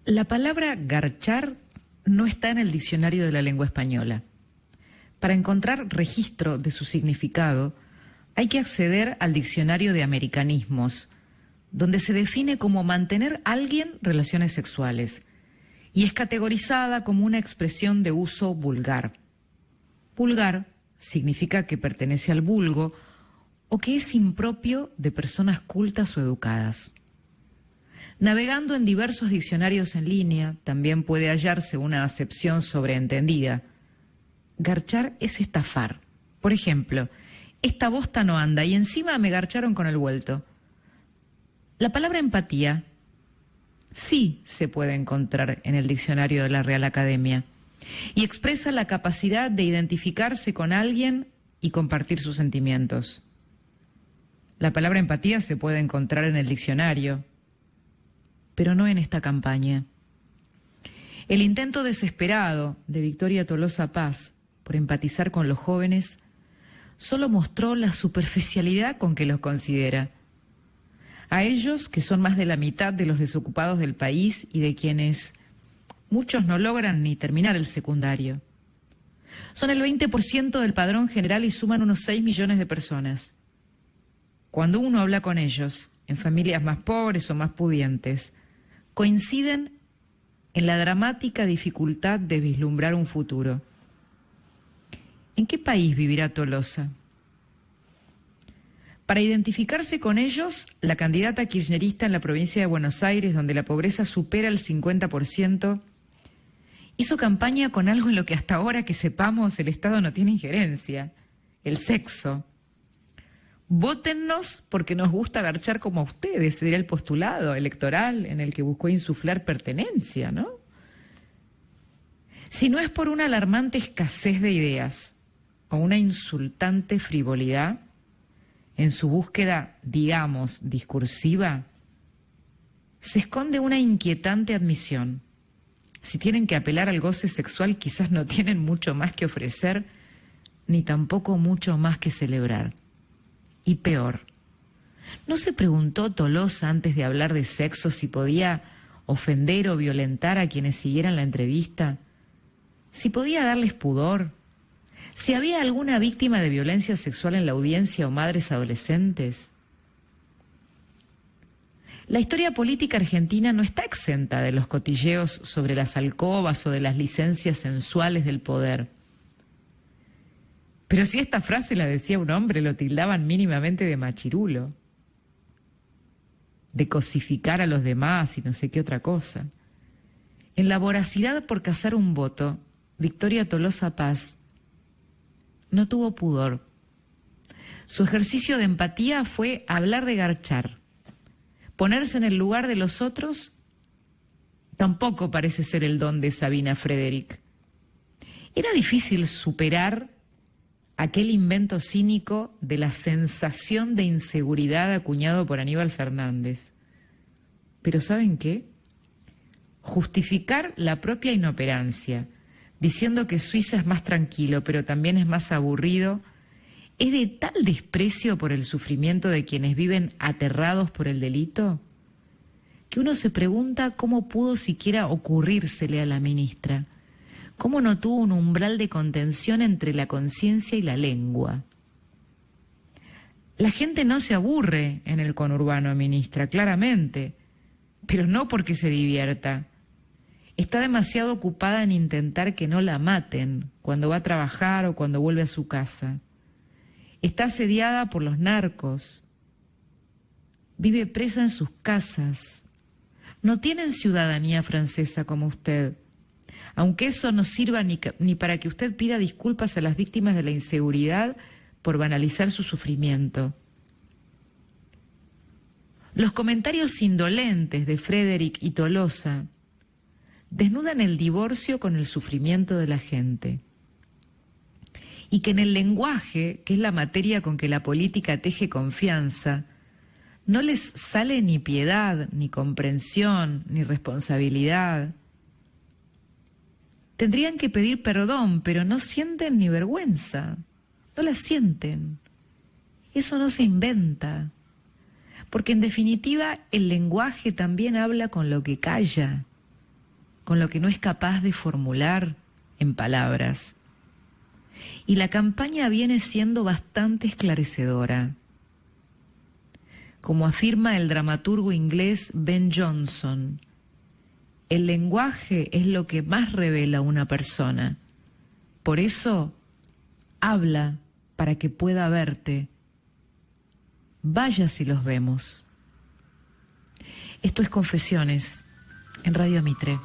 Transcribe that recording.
La palabra garchar no está en el diccionario de la lengua española. Para encontrar registro de su significado, hay que acceder al diccionario de americanismos, donde se define como mantener a alguien relaciones sexuales, y es categorizada como una expresión de uso vulgar. Vulgar significa que pertenece al vulgo o que es impropio de personas cultas o educadas. Navegando en diversos diccionarios en línea, también puede hallarse una acepción sobreentendida. Garchar es estafar. Por ejemplo, esta bosta no anda y encima me garcharon con el vuelto. La palabra empatía sí se puede encontrar en el diccionario de la Real Academia y expresa la capacidad de identificarse con alguien y compartir sus sentimientos. La palabra empatía se puede encontrar en el diccionario, pero no en esta campaña. El intento desesperado de Victoria Tolosa Paz por empatizar con los jóvenes solo mostró la superficialidad con que los considera. A ellos, que son más de la mitad de los desocupados del país y de quienes muchos no logran ni terminar el secundario. Son el 20% del padrón general y suman unos 6 millones de personas. Cuando uno habla con ellos, en familias más pobres o más pudientes, coinciden en la dramática dificultad de vislumbrar un futuro. ¿En qué país vivirá Tolosa? Para identificarse con ellos, la candidata kirchnerista en la provincia de Buenos Aires, donde la pobreza supera el 50%, hizo campaña con algo en lo que hasta ahora que sepamos el Estado no tiene injerencia: el sexo. Vótennos porque nos gusta garchar como a ustedes, sería el postulado electoral en el que buscó insuflar pertenencia, ¿no? Si no es por una alarmante escasez de ideas o una insultante frivolidad en su búsqueda, digamos, discursiva, se esconde una inquietante admisión. Si tienen que apelar al goce sexual, quizás no tienen mucho más que ofrecer, ni tampoco mucho más que celebrar. Y peor, ¿no se preguntó Tolosa antes de hablar de sexo si podía ofender o violentar a quienes siguieran la entrevista? ¿Si podía darles pudor? ¿Si había alguna víctima de violencia sexual en la audiencia o madres adolescentes? La historia política argentina no está exenta de los cotilleos sobre las alcobas o de las licencias sensuales del poder. Pero si esta frase la decía un hombre, lo tildaban mínimamente de machirulo, de cosificar a los demás y no sé qué otra cosa. En la voracidad por cazar un voto, Victoria Tolosa Paz no tuvo pudor. Su ejercicio de empatía fue hablar de garchar. Ponerse en el lugar de los otros tampoco parece ser el don de Sabina Frederick. Era difícil superar aquel invento cínico de la sensación de inseguridad acuñado por Aníbal Fernández. Pero ¿saben qué? Justificar la propia inoperancia, diciendo que Suiza es más tranquilo, pero también es más aburrido, es de tal desprecio por el sufrimiento de quienes viven aterrados por el delito, que uno se pregunta cómo pudo siquiera ocurrírsele a la ministra. ¿Cómo no tuvo un umbral de contención entre la conciencia y la lengua? La gente no se aburre en el conurbano, ministra, claramente, pero no porque se divierta. Está demasiado ocupada en intentar que no la maten cuando va a trabajar o cuando vuelve a su casa. Está asediada por los narcos. Vive presa en sus casas. No tienen ciudadanía francesa como usted. Aunque eso no sirva ni para que usted pida disculpas a las víctimas de la inseguridad por banalizar su sufrimiento. Los comentarios indolentes de Frederick y Tolosa desnudan el divorcio con el sufrimiento de la gente. Y que en el lenguaje, que es la materia con que la política teje confianza, no les sale ni piedad, ni comprensión, ni responsabilidad. Tendrían que pedir perdón, pero no sienten ni vergüenza. No la sienten. Eso no se inventa. Porque en definitiva el lenguaje también habla con lo que calla. con lo que no es capaz de formular en palabras. Y la campaña viene siendo bastante esclarecedora. Como afirma el dramaturgo inglés Ben Jonson, el lenguaje es lo que más revela una persona. Por eso, habla para que pueda verte. Vaya si los vemos. Esto es Confesiones en Radio Mitre.